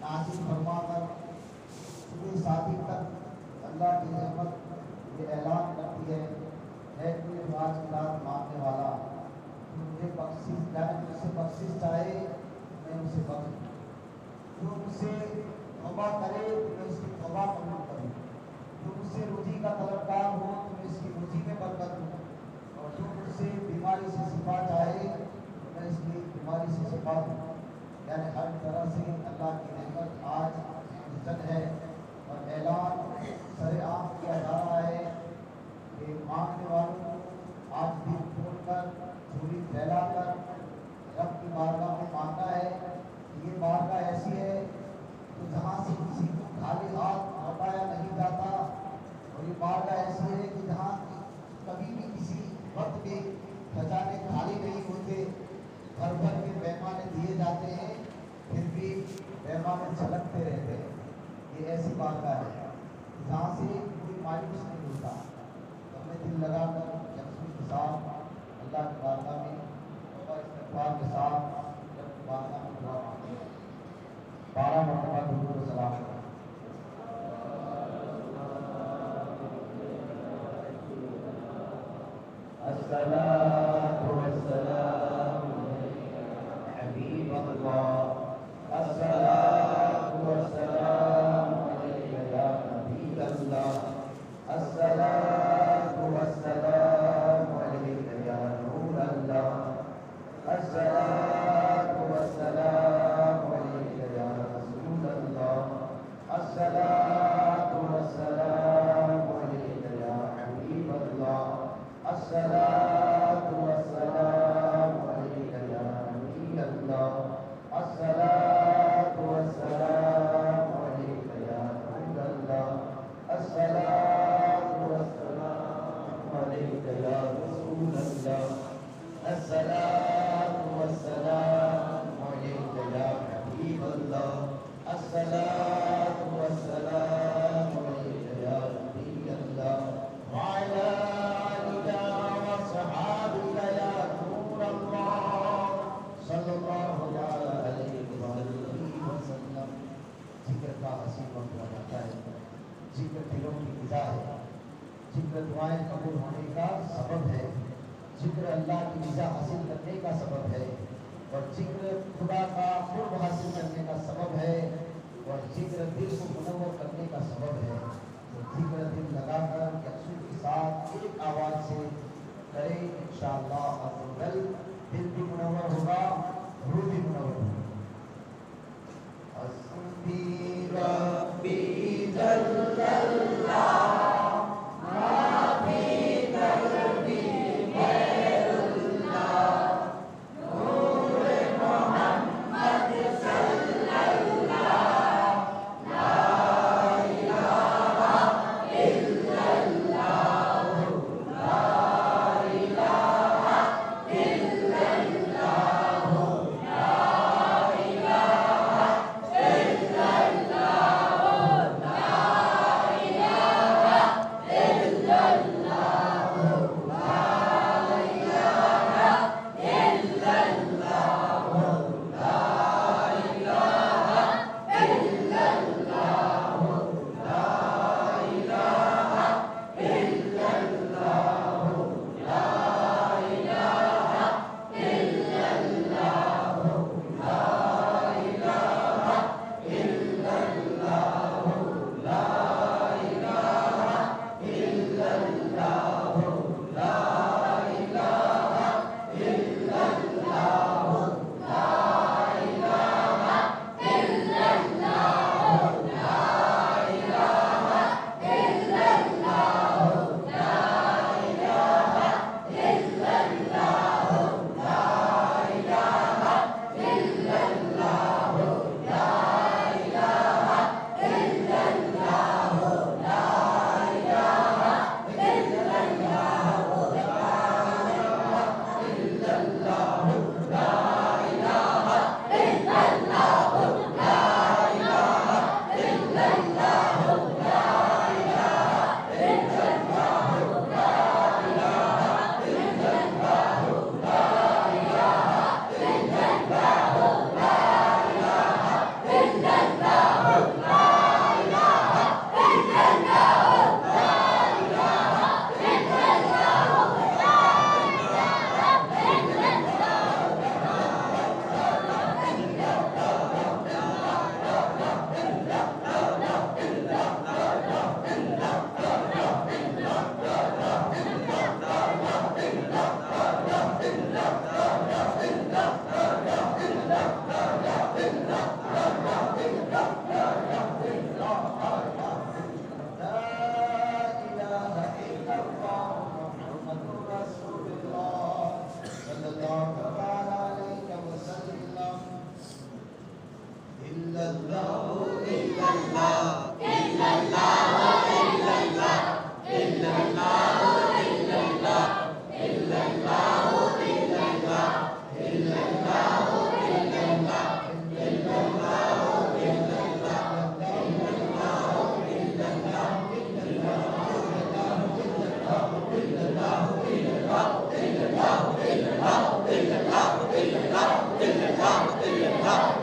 نازل فرما کر صبح صادق تک اللہ کی رحمت یہ اعلان کرتی ہے کوئی آج کی رات مانگنے والا تو مجھے بخشش جائے، مجھ سے بخشش چاہے میں اسے بخش دوں، جو مجھ سے توبہ کرے تو میں اس کی توبہ قبول کروں، جو مجھ سے روزی کا طلبگار ہو تو میں اس کی روزی میں برکت دوں، اور جو مجھ سے بیماری سے شفا چاہے تو میں اس کی بیماری سے شفا دوں۔ یعنی ہر طرح سے اللہ کی رحمت آج منتظر ہے، اور اعلان سر عام کیا جا رہا ہے کہ مانگنے والوں کو آج دل کھول کر جھولی پھیلا کر رب کی بارگاہ میں مانگنا ہے۔ یہ بارگاہ ایسی ہے کہ جہاں سے کسی کو خالی ہاتھ لوٹایا نہیں جاتا، اور یہ بارگاہ ایسی ہے کہ جہاں کبھی بھی کسی وقت کے خزانے خالی نہیں ہوتے، بھر بھر کے پیمانے دیے جاتے ہیں، پھر بھی پیمانے چھلکتے رہتے ہیں۔ یہ ایسی بارگاہ ہے جہاں سے کوئی مایوس نہیں ہوتا۔ اپنے دل لگا کر یکسوئی کے ساتھ اللہ کی بارگاہ میں توبہ استغفار کے ساتھ رب کی بارگاہ میں دعا مانگتے ہیں۔ 12 مرتبہ درود و سلام کریں۔ الصلاۃ والسلام حبیب اللہ، الصلاۃ والسلام یا نبی اللہ، الصلاۃ والسلام یا نور اللہ، الصلاۃ والسلام یا رسول اللہ، الصلاۃ والسلام یا حبیب اللہ، الصلاۃ والسلام یا نبی اللہ، الصلاۃ والسلام یا نور اللہ، الصلاۃ والسلام یا رسول اللہ، الصلاۃ والسلام یا حبیب اللہ، الصلاۃ والسلام یا نبی اللہ، وعلی آلک وصحابک یا نور اللہ، صلی اللہ علیہ وسلم۔ ذکر کا حسین وقت ہو جاتا ہے، ذکر دلوں کی غذا ہے، ذکر دعائیں قبول ہونے کا سبب ہے، ذکر اللہ کی رضا حاصل کرنے کا سبب ہے، اور ذکر خدا کا قرب حاصل کرنے کا سبب ہے، اور ذکر دل کو منور کرنے کا سبب ہے۔ تو ذکر دل لگا کر یکسوئی کے ساتھ ایک آواز سے کریں انشاءاللہ عز و جل، دل بھی منور ہوگا، روح بھی منور ہوگی۔ حسبی ربی جل اللہ ما فی قلبی غیر اللہ، نور محمد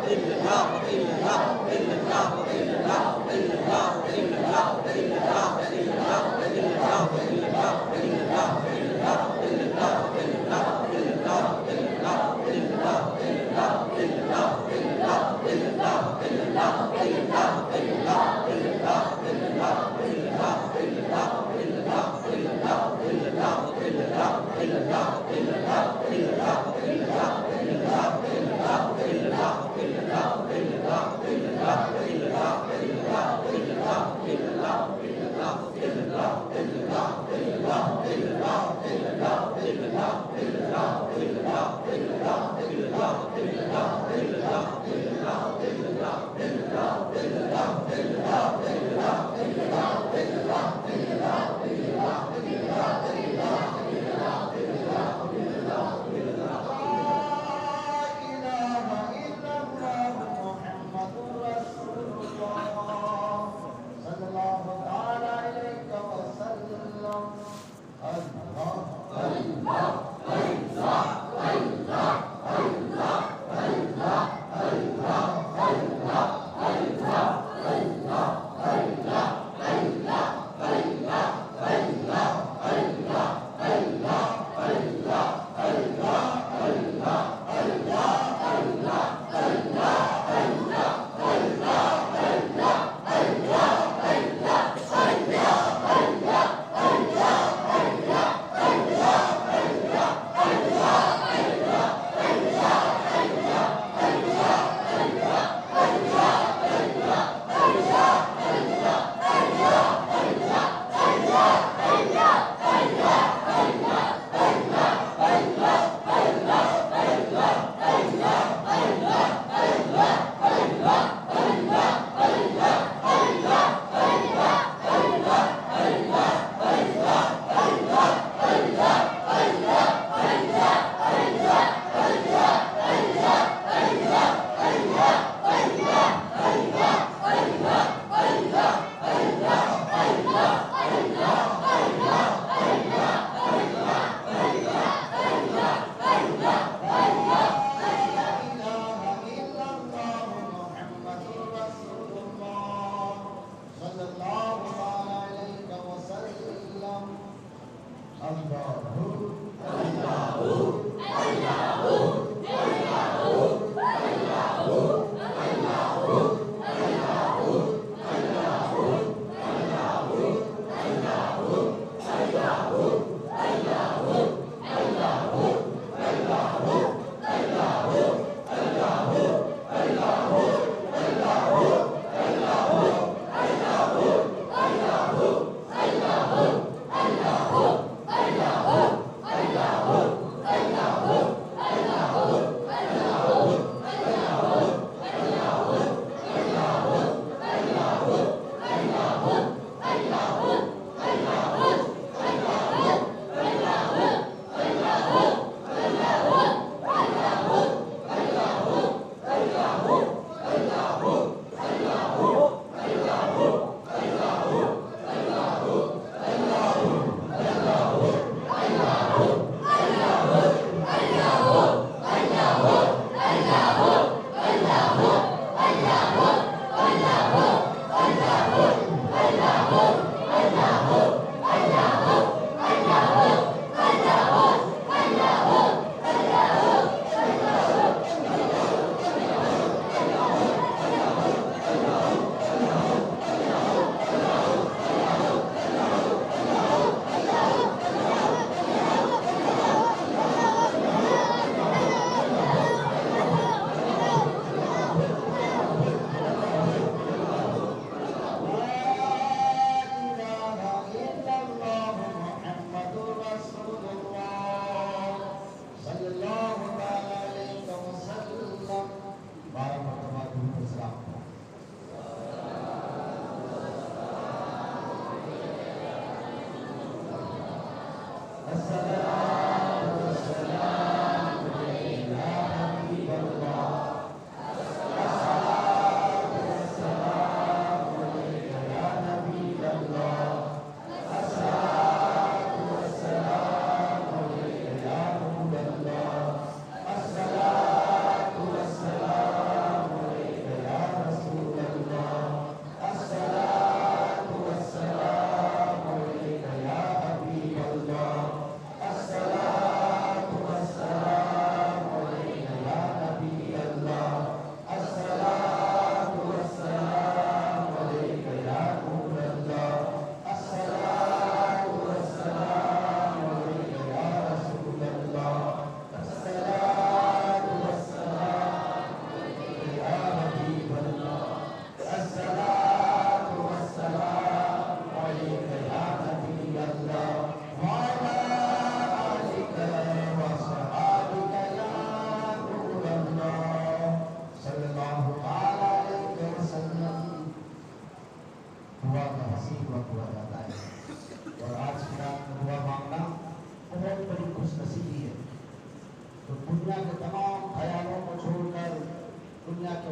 اللہ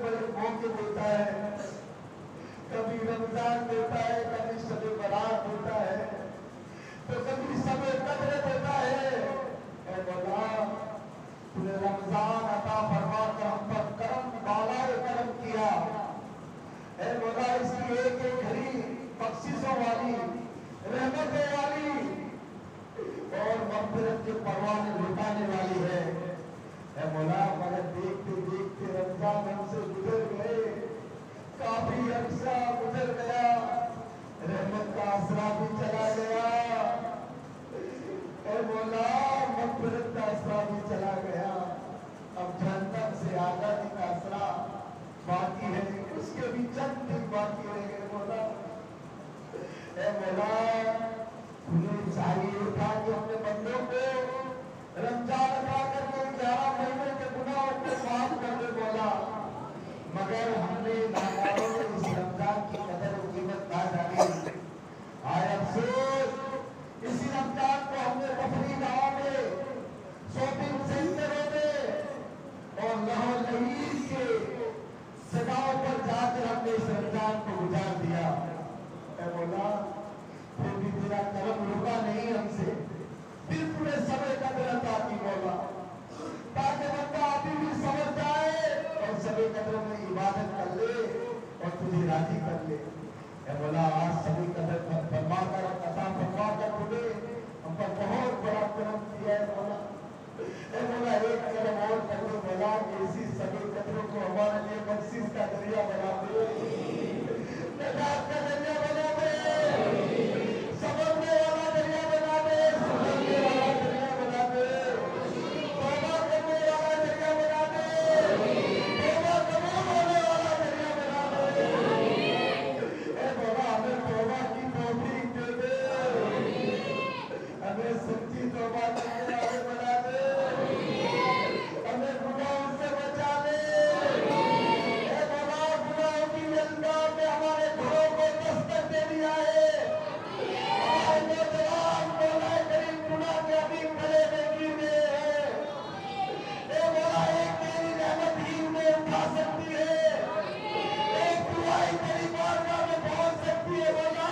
بڑے موقع دیتا ہے. کبھی رمضان دیتا ہے, کبھی شب برات دیتا ہے, تو کبھی شب قدر دیتا ہے. اے مولا تو نے رمضان عطا فرما کر ہم پر کرم بالائے کرم کیا. اے مولا اس کی ایک ایک گھڑی بخششوں والی, رحمتوں والی اور مغفرت کے پروانے لٹانے والی ہے. اے مولا مگر دیکھتے دیکھتے رمضان ہم سے گزر گئے, کافی عرصہ گزر گیا, رحمت کا آسرا بھی چلا گیا. اے مولا مغفرت کا آسرا بھی چلا گیا. اب جہنم سے آزادی کا آسرا باقی ہے, اس کے بھی چند دن باقی رہ گئے. مولا اے مولا تمہیں چاہیے تھا کہ اپنے بندوں کو رمضان عطا کر کے 11 مہینے کے گناہوں کو معاف کر دے مولا, مگر ہم نے نادانوں نے اس رمضان کی قدر و قیمت نہ جانی. آئے افسوس, اسی رمضان کو ہم نے تفریح گاہوں میں, شاپنگ سینٹروں میں اور لہو لہیز کے جگہوں پر جا کر ہم نے اس رمضان کو گزار دیا. اے مولا پھر بھی تیرا کرم رکا نہیں ہم سے, پھر تمہیں سمے قدر عطا کی مولا, تاکہ بندہ ابھی بھی سمجھ جائے اور سبھی قدروں میں عبادت کر لے اور تجھے راضی کر لے. اے مولا آج سبھی قدر فرما کر عطا فرما کر تمہیں ہم پر بہت بڑا کرم کیا ہے مولا. اے مولا ایک کرم اور کر دے مولا کہ اسی سبھی قدروں کو ہمارے لیے بخشش کا ذریعہ بنا دے, نجات کا ذریعہ بنا دے, سمجھنے والا ذریعہ بنا دے, سمجھنے والا ذریعہ بنا دے, توبہ کرنے والا ذریعہ بنا دے, توبہ قبول ہونے والا ذریعہ بنا دے. اے مولا ہمیں توبہ کی توفیق دے دے, ہمیں سچی توبہ کرنے والے بنا دے, ہمیں گناہوں سے بچا لے. اے مولا گناہوں کی جلگاہ میں ہمارے گھروں کو دستک دے دیا ہے. ہمارے نوجوان مولا کریم گناہ کے ابھی کھڑے میں گر گئے ہیں. اے مولا ایک تیری رحمت ہی انہیں اٹھا سکتی ہے, ایک دعائی تیری بارگاہ میں پہنچ سکتی ہے. مولا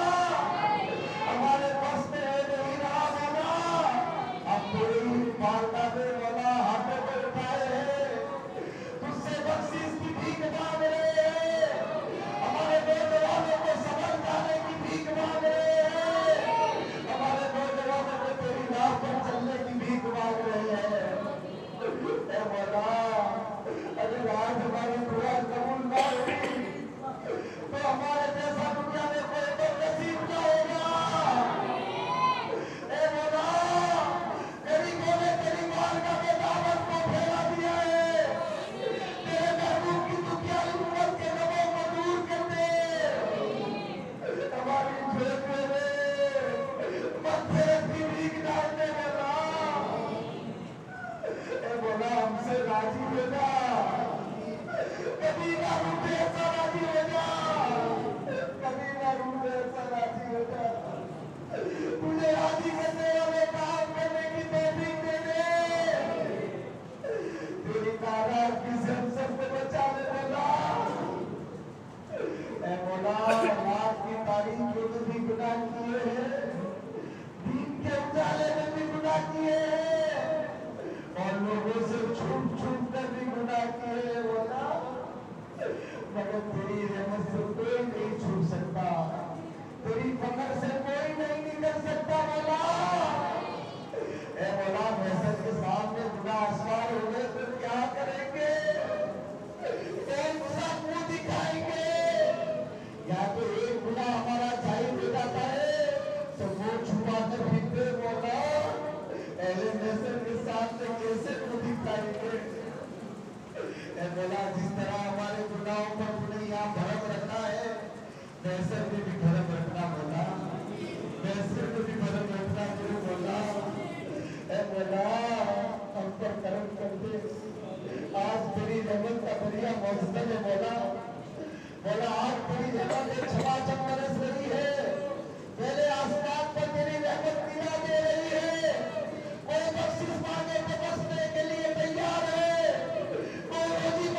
ہمارے بس میں نہیں رہا مولا, اب تیری بارگاہ میں مولا ہاتھوں پہ اٹھائے ہیں, تجھ سے بخشش کی بھیک مانگ رہے ہیں, ہمارے نوجوانوں کو سبق جانے کی بھیک مانگ رہے ہیں, ہمارے نوجوانوں کو تیری راہ پر چلنے کی بھیک مانگ رہے ہیں. اے مولا اگر آج ہماری دعا قبول نہ ہوئی تو ہمارے جیسا دنیا میں کوئی تو نصیب نہ ہوگا. اے مولا غریبوں نے تیری بارگاہ میں دعوت کو پھیلا دیا ہے, تیرے محبوب کی دکھیائی امت کے غموں کو دور کر دے. ہماری جھوپڑیوں میں مغفرت کی بھیک ڈال دے مولا. اے مولا ہم سے راضی ہو جا, کبھی نہ روٹے ایسا راضی ہو جا, کبھی نہ روٹے ایسا راضی ہو جا. تجھے راضی کرنے والے کام کرنے کی توفیق دے دے, تیری ناراضگی سے ہم سب کو بچا لے مولا. اے مولا رات کی تاریخ میں بھی گناہ کیے ہیں, دین کے اجالے میں بھی گناہ کیے ہیں, اور لوگوں سے چھوٹ چھوٹ کر بھی گناہ کیے ہیں مولا, مگر تیری رحمت سے کوئی نہیں چھوٹ سکتا, تیری فضل سے کوئی نہیں نکل سکتا مولا. اے مولا محشر کے سامنے گناہ اسوار ہوئے تو کیا کریں گے, کون سا منہ دکھائیں گے. یا تو ایک گناہ ہمارا ظاہر ہو جاتا ہے تو وہ چھپا کر پھرتے مولا, اہل محشر کے سامنے کیسے منہ دکھائیں گے. اے مولا جس طرح ہمارے گناہوں پر تمہیں یہاں بھرم رکھنا ہے, محشر میں بھی بھرم رکھنا مولا, محشر میں بھی بھرم رکھنا مولا. اے مولا ہم پر کرم کر دے, آج تیری رحمت کا دریا موجود ہے مولا. مولا آج تیری رحمت ایک چھما چھم برس رہی ہے, پہلے آسمان پر تیری رحمت نگاہ دے رہی ہے, کوئی بخشش مانگے تو بخشنے کے لیے تیار ہے, کوئی روزی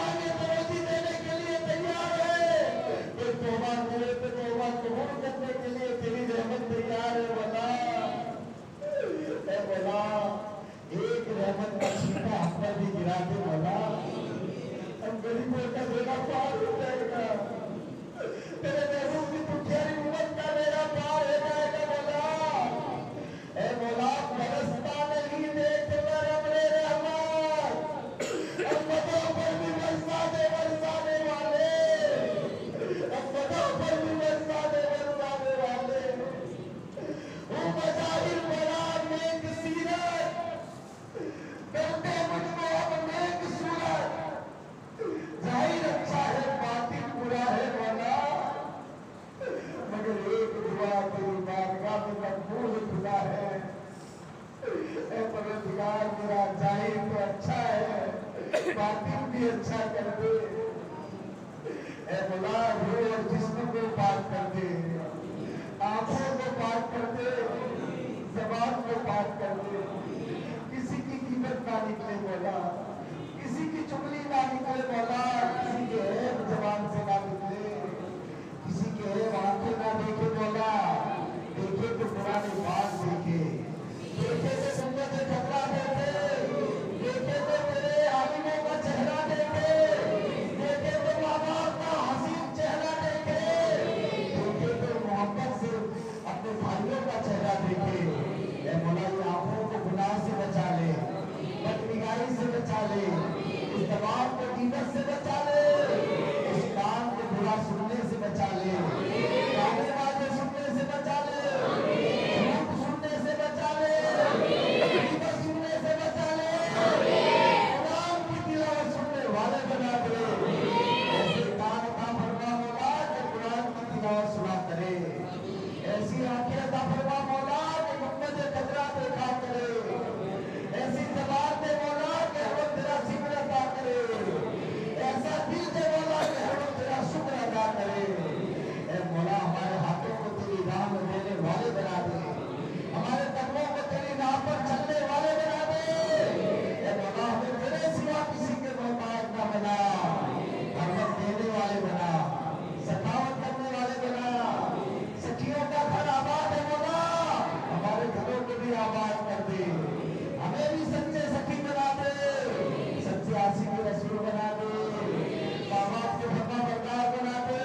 کر دے، اے مولا روح اور جسم کو پاک کر دے، آنکھوں کو پاک کر دے، زبان کو پاک کر دے، کسی کی غیبت نہ نکلے مولا، کسی کی چغلی نہ نکلے مولا، کسی کے عیب زبان سے نہ نکلے، کسی کے عیب آنکھیں نہ دیکھے مولا، دیکھے تو قرآن پاک دیکھے، دیکھے تو سنت خطرہ دیکھے، دیکھے تو تیرے عالموں کا چہرہ دیکھے، دیکھے تو ماں باپ کا حسین چہرہ دیکھے، دیکھے تو محبت سے اپنے بھائیوں کا چہرہ دیکھے۔ اے مولا یہ آنکھوں کو گناہ سے بچا لے، بدنگاہی سے بچا لے، اس زبان کو غیبت سے بچا لے، اس کان کو برا سننے سے بچا لے، گانے بازے سننے سے بچا لے، جھوٹ سننے سے بچا لے، غیبت سننے سے بچا لے، قرآن کی تلاوت سننے والے بنا دے، ایسے کان عطا فرما مولا کہ قرآن کی تلاوت سنا کرے، ایسی آنکھیں عطا فرما مولا کہ گنبد خضرا دیکھا کرے، ایسی زبان دے مولا کہ ہر وقت تیرا ذکر ادا کرے، ایسا دل دے مولا کہ ہر وقت تیرا شکر ادا کرے۔ اے مولا ہمارے ہاتھوں کو تیری راہ میں دینے والے بنا دے، ہمارے قدموں کو تیری راہ پر چلنے والے بنا دے، اے مولا ہمیں تیرے سوا کسی کے محتاج نہ بنا، ہر وقت دینے والے بنا، سخاوت کرنے والے بنا، سکھیوں کا گھر آباد ہے مولا، ہمارے گھروں کو بھی آباد کر دے، ہمیں بھی سچے سخی بنا دے، سچے عاشق رسول بنا دے، ماں باپ کے فرما بردار بنا دے،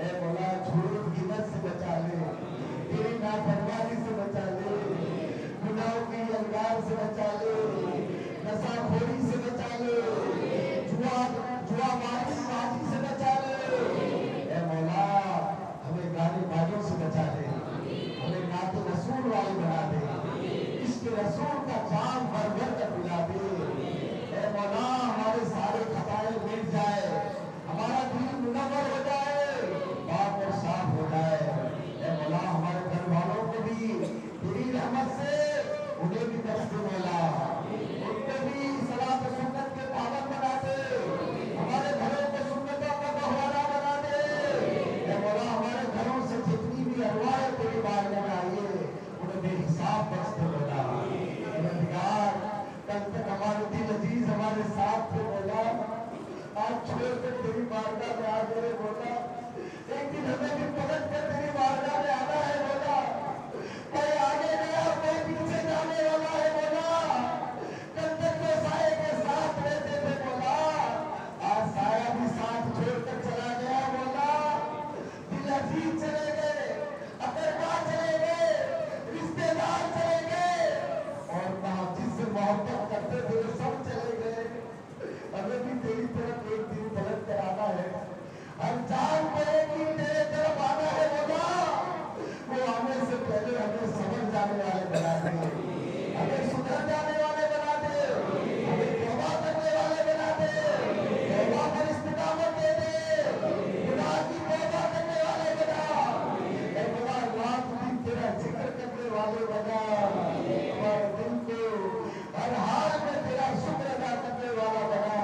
اے مولا جھوٹ غیبت سے بچا لے، تیری نافرمانی سے بچا لے، گناہوں کی انگار سے بچا لے، نشہ خوری سے بچا لے، جوا بازی سے بچا لے، اے مولا ہمیں گانے بازوں سے بچا لے، ہمیں نعت رسول والے بنا دے، عشق رسول کا جام بھر بھر کر پلا دے، اے مولا ہمارے سارے خطائیں مٹ جائے، ہمارا دل منور ہو جائے، پاک اور صاف ہو جائے، اے مولا ہمارے گھر والوں کو بھی تیری رحمت سے انہیں بھی دست مولا، ان کو بھی صلاۃ و سنت کے پابند بنا دے، ہمارے گھروں کو سنتوں کا گہوارہ بنا دے، اے مولا ہمارے گھروں سے جتنی بھی ارواح تیری بارگاہ میں آئی ہے انہیں بے حساب بخش دے مولا، پروردگار کل تک ہمارے دل عزیز ہمارے ساتھ تھے مولا، آج چھوڑ کر تیری بارگاہ میں آ گئے مولا، ایک دن ہمیں بھی پلٹ کر تیری بارگاہ میں آنا ہے مولا، کوئی آگے گیا کوئی پیچھے جانے والا ہے مولا، کل تک تو سائے کے ساتھ رہتے تھے مولا، آج سایہ بھی ساتھ چھوڑ کر چلا گیا مولا، دل عزیز چلے گئے، اقربا چلے گئے، رشتے دار چلے گئے، اور کہاں جس سے محبت کرتے تھے وہ سب چلے گئے، ہمیں بھی تیری طرف ایک دن پلٹ کر آنا ہے، ہر جان کو ایک دن تیرے طرف آنا ہے مولا، وہ آنے سے پہلے ہمیں سمجھ جانے والے بنا دے، ہمیں سدھر جانے والے بنا دے، ہمیں توبہ کرنے والے بنا دے، توبہ پر استقامت دے دے، گناہ کی توبہ کرنے والے بنا، اے مولا رات دن تیرا ذکر کرنے والے بنا، ہمارے دل کو ہر حال میں تیرا شکر ادا کرنے والا بنا،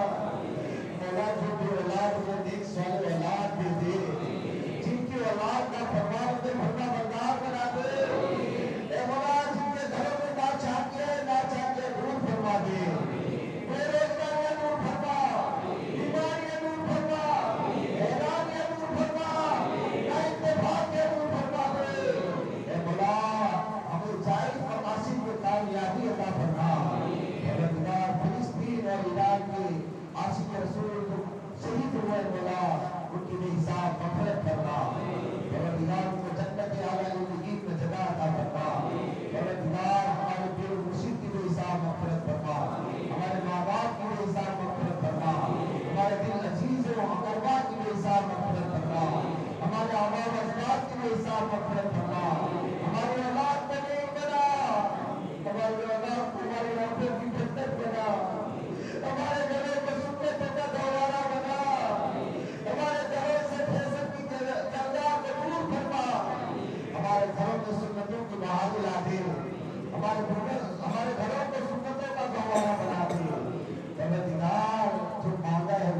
مولا جو بھی اولاد میں نیک صالح اولاد بھی دے، جن کی اولاد کا فرمان دے فرما بردار بنا دے، اے مولا جن کے گھروں میں ناچاکیاں دور فرما دے، بے روزگاریاں دور فرما، بیماریاں دور فرما، حیرانیاں دور فرما، نااتفاقیاں دور فرما دے، اے مولا ہمیں جائز مقاصد میں کامیابی عطا فرما، پروردگار فلسطین اور ایران کے عاشق رسول شہید ہوئے مولا ان کی بے حساب مغفرت فرما، پروردگار کو جنت اعلیٰ زندگی میں جگہ عطا فرما، پروردگار ہمارے پیر مرشد کی بے حساب مغفرت فرما، ہمارے ماں باپ کی بے حساب مغفرت فرما، ہمارے دل عزیز و اقربا کی بے حساب مغفرت فرما، ہمارے آباء و اجداد کی بے حساب مغفرت فرما، ہماری اولاد کو نیک بنا، ہماری اولاد کو ہماری آنکھوں کی ٹھنڈک بنا، ہمارے گھروں کو سنتوں کا گہوارہ بنا، ہمارے گھروں سے فیصد کی جلدہ کو دور فرما، ہمارے گھروں میں سنتوں کی بحالی لا دے، ہمارے گھروں کو سنتوں کا گہوارہ بنا دے، پروردگار جو مانگا ہے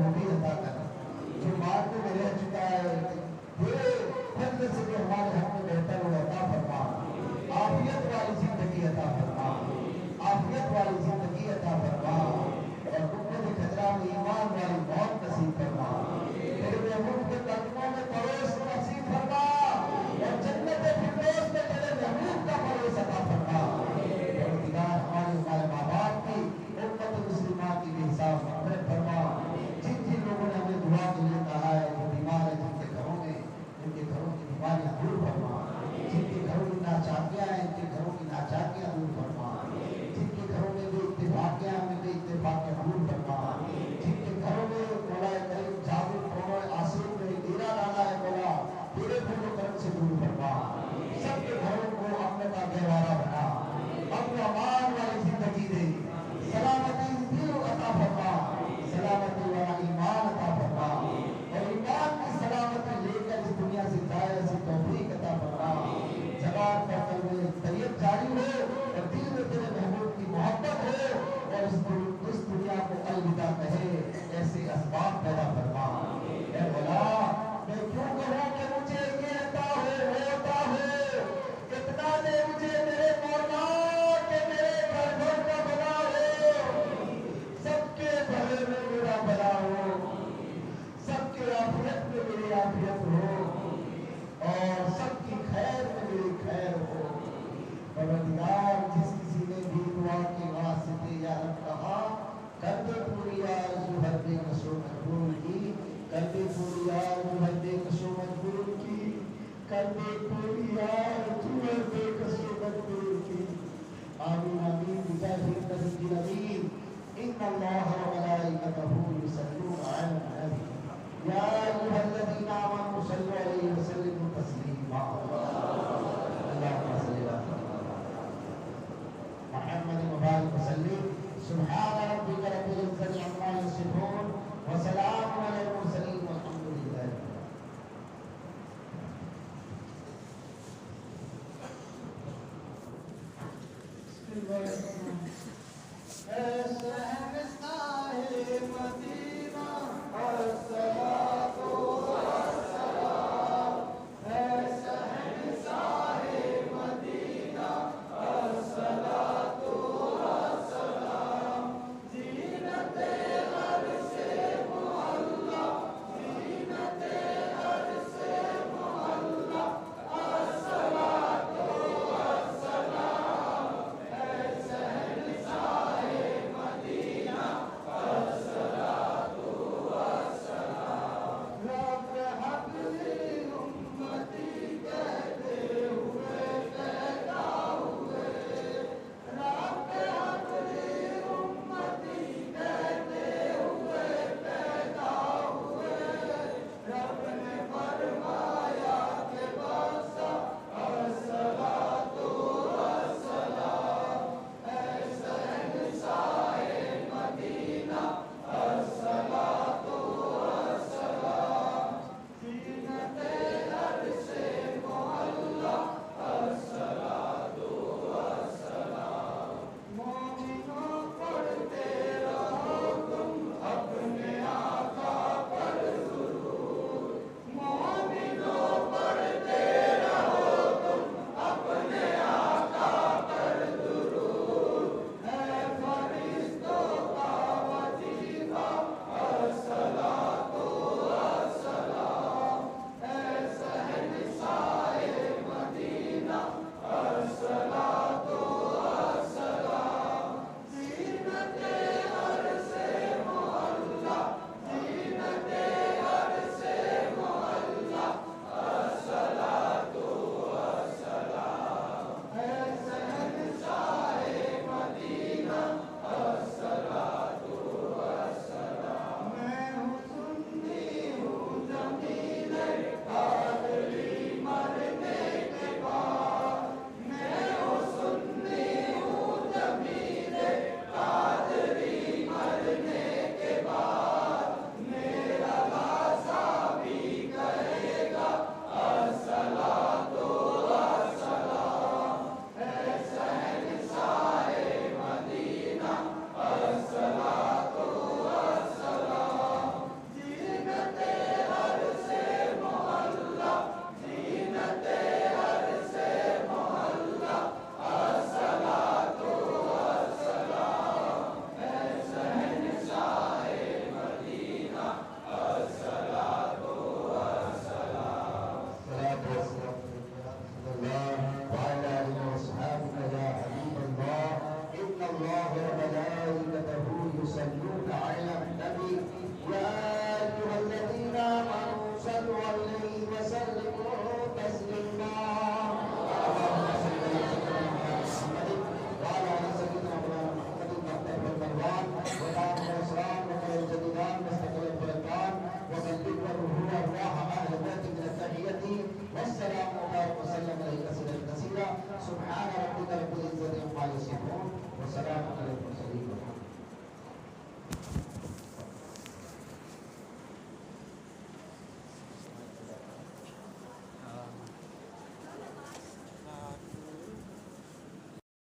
يصفون وسلام على المرسلين.